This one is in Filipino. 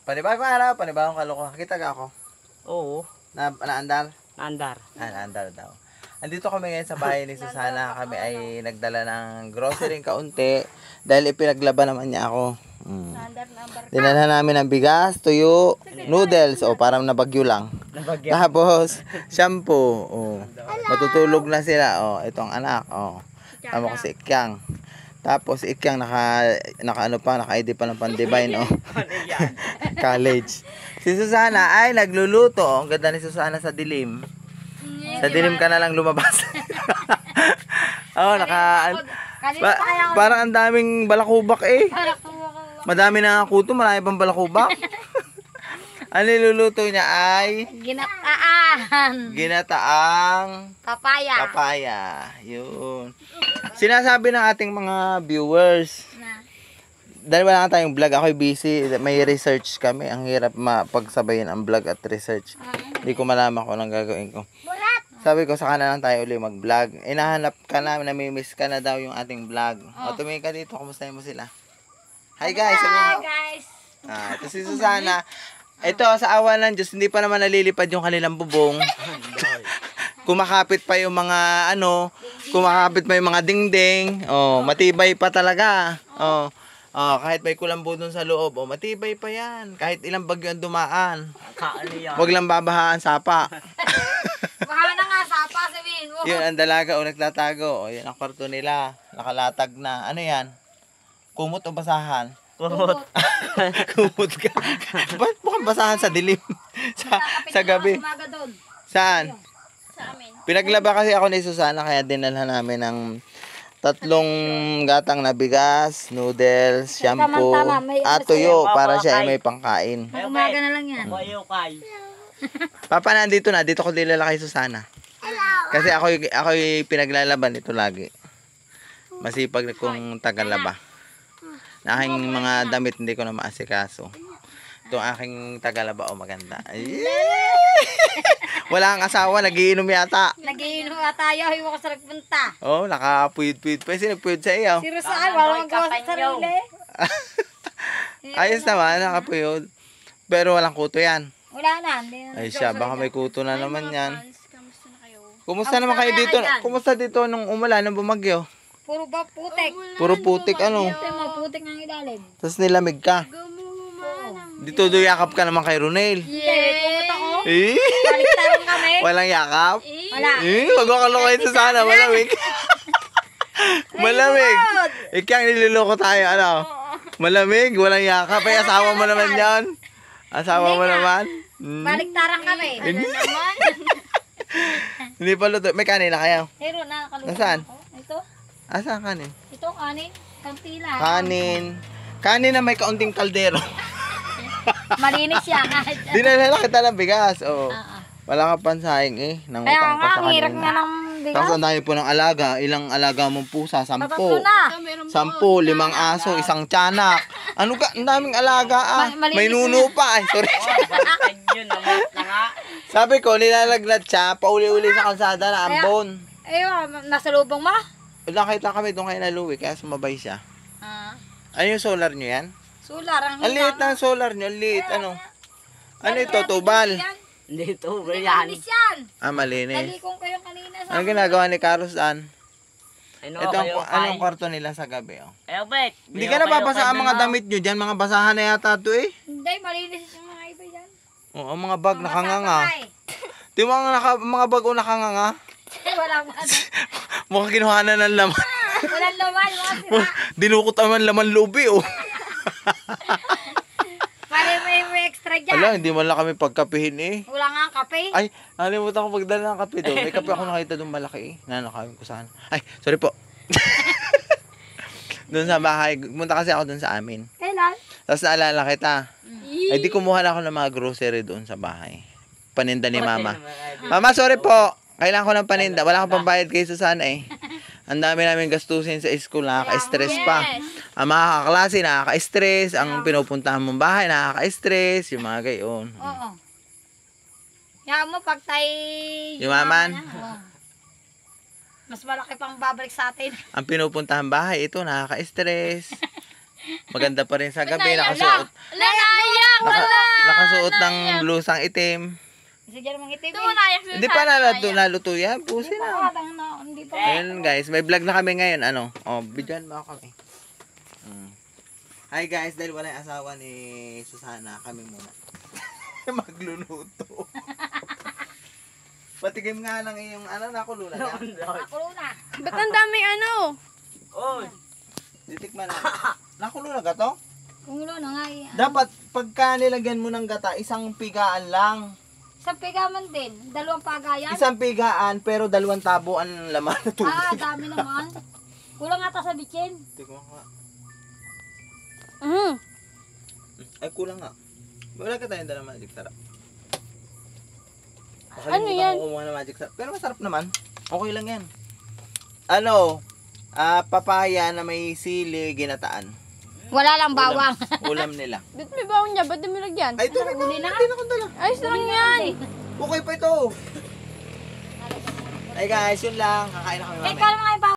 Panibagong araw, panibagong kalokohan. Kita ka ako? Oo. Naandar? Naandar. Naandar daw. Andito kami ngayon sa bahay ni Susana. Kami ay nagdala ng grocery kaunti dahil ipinaglaban naman niya ako. Dinala namin ng bigas, tuyo, noodles, o parang nabagyo lang. Nabagyo. Tapos, shampoo. Oh. Matutulog na sila. Oh, itong anak. Oh. Tama ko si Ikyang. Tapos Ikyang naka-ID pa ng Pandivine, oh. College. Si Susana ay nagluluto. Ang ganda ni Susana sa dilim. Sa dilim ka na lang lumabas. Oh, parang ang daming balakubak eh. Madami na kuto, marami pang balakubak. Ang niluluto niya ay ginataang papaya. Yun. Sinasabi ng ating mga viewers, dahil wala na tayong vlog, ako'y busy, may research kami. Ang hirap mapagsabayin ang vlog at research. Hindi ko malaman kung anong gagawin ko. Sabi ko, saka na lang tayo uli mag-vlog. Inahanap ka na, namimiss ka na daw yung ating vlog. O, tumingin ka dito, kumustahin mo sila? Hi guys! Hi guys! Ito si Susana. Ito, sa awa ng Diyos, hindi pa naman nalilipad yung kanilang bubong. Kumakapit pa yung mga kumakapit pa yung mga dingding. Oh, matibay pa talaga. Oh, kahit may kulambo dun sa loob, matibay pa yan. Kahit ilang bagyo ang dumaan. Huwag lang babahaan sapa. Baha na nga, sapa sabihin mo. Yun, ang dalaga nagtatago. Yun ang kwarto nila. Nakalatag na. Ano yan? Kumot o basahan? Kumot. Kumot ka. Ba't mukhang basahan sa dilim? sa gabi. Saan? Sa amin. Pinaglaba kasi ako ni Susana kaya dinalhan namin ng 3 gatang na bigas, noodles, shampoo, at tuyo para siya ay may pangkain. Umaga na lang yan. Papa, nandito na. Dito ko dilala kay Susana. Kasi ako'y pinaglalaban ito lagi. Masipag kong tagalaba. Na aking mga damit hindi ko na maasikaso. Itong aking tagalaba maganda. Wala kang asawa, nagiinom yata. Nagiinom nga tayo, hiwa ko sa nagpunta. Oh, nakapuyod-puyod pa. Sino nagpuyod sa iyo? Si Rosaan, wala magawa sa sarili. Ayos naman, nakapuyod. Pero walang kuto yan. Wala na, hindi na. Ay siya, baka may kuto na naman yan. Kamusta na kayo? Kumusta naman kayo dito? Kumusta dito nung umulan, nung bumagyo? Puro ba putik? Puro putik ano? Ito yung mga putik ng ilalim. Tapos nilamig ka. Dito yakap ka naman kay Ronel. Pumot ako. Eh? Baliktaran kami. Walang yakap? Wala. Wag mo kalokohin sa sana, malamig. Malamig. Ikyang nililoko tayo, ano? Malamig, walang yakap. Ay, asawa mo naman yan. Asawa mo naman. Baliktaran kami. Ano naman? Hindi pa luto. May kanin na kayo? Hero na, nakaluto. Nasaan? Ito. Saan kanin? Ito, kanin. Kaunti lang. Kanin. Kanin na may kaunting kaldero. Malinis siya. Dinala kita ng bigas. Oh. Wala ka pansahing eh. Nang Kaya utang nga, pa sa ang hirap nga kanina. ng bigas. Tapos ang dami po ng alaga. Ilang alaga mong pusa? 10. Tatatlo na. 10, 5 aso, isang tiyanak. Ano ka? Ang daming alaga ah. May nuno pa. Ay, sorry. Sabi ko, nilalagnat siya. Pauli-uli sa kalsada na ambon. Ayun, nasa lubong mo? Nakita kami doon kayo naluwi. Kaya sumabay siya. Ano yung solar nyo yan? Solar, ang Ang liit ng solar nyo. Ang liit. Ano? Ano ito? Tubal. Dito, yan. Malinis yan. Malinis. Nalikong ko yung kanina sa... Anong ginagawa ni Carlos Dan? Ano, Ito anong kwarto nila sa gabi, oh. Bet. Hindi ka nababasa ang mga damit nyo dyan. Mga basahan na yata ito eh. Hindi, malinis yung mga iba dyan. Oh, ang mga bag nakanganga. Masapay. Di mo mga bag o nakanganga? Wala mo ano. Mukhang kinuha na ng laman. Walang laman, mga sira. Dinukot naman laman lubi, oh. Pare may extra dyan. Ala, hindi man lang kami pagkapihin eh. Wala nga ang kape. Ay, nalimutan ko magdala ng kape doon. May kape ako nakita doon malaki eh. Nanakawin ko saan. Ay, sorry po. Doon sa bahay. Munta kasi ako doon sa amin. Kailan? Tapos naalala kita. Ay, di kumuha na ako ng mga grocery doon sa bahay. Paninda ni mama. Mama, sorry po. Kailangan ko ng paninda. Wala akong pambayad kay Susana eh. Ang dami namin gastusin sa school. Nakaka-stress pa. Ang mga kaklase, nakaka-stress. Ang pinupuntahan mong bahay, nakaka-stress. Yung mga gayon. Oo. Kaya mo, pag tayo... Yumaman? Mas malaki pang babalik sa atin. Ang pinupuntahan bahay, ito, nakaka-stress. Maganda pa rin sa gabi. Nakasuot nagsusuot ng blusang itim. Sige naman itim. Ito mo nayak Hindi pa naluto yan. Pusin na. Hindi pa. Ayun guys, may vlog na kami ngayon. Ano? Bidyan mo kami. Hi guys, dahil wala yung asawa ni Susana, kami muna. Magluluto. Patigim nga lang yung nakulo na yan. Nakulo na. Ba't ang daming ano? Oy. Titikman na. Nakulo na ka to? Kumulo na nga eh. Dapat pagka nilagyan mo ng gata, isang pigaan lang. Isang pigaman din. 2 pagayan. Isang pigaan pero 2 tabo ang laman na tubig. Dami naman. Kulang ata sa bitchin. Tikman ko nga. Ay, kulang nga. Wala ka tayong dalang magic sarap. Ano yan? Kumuha ng magic sarap. Pero masarap naman. Okay lang yan. Papaya na may sili, ginataan. Wala lang bawang. Ulam nila. Ba't may bawang niya? Ba't dumilagyan? Ay, ito, hindi na akong dala. Ayos lang yan. Okay pa ito. Ay guys, yun lang. Kakain na kami mamaya. Kaya nga yung bawang.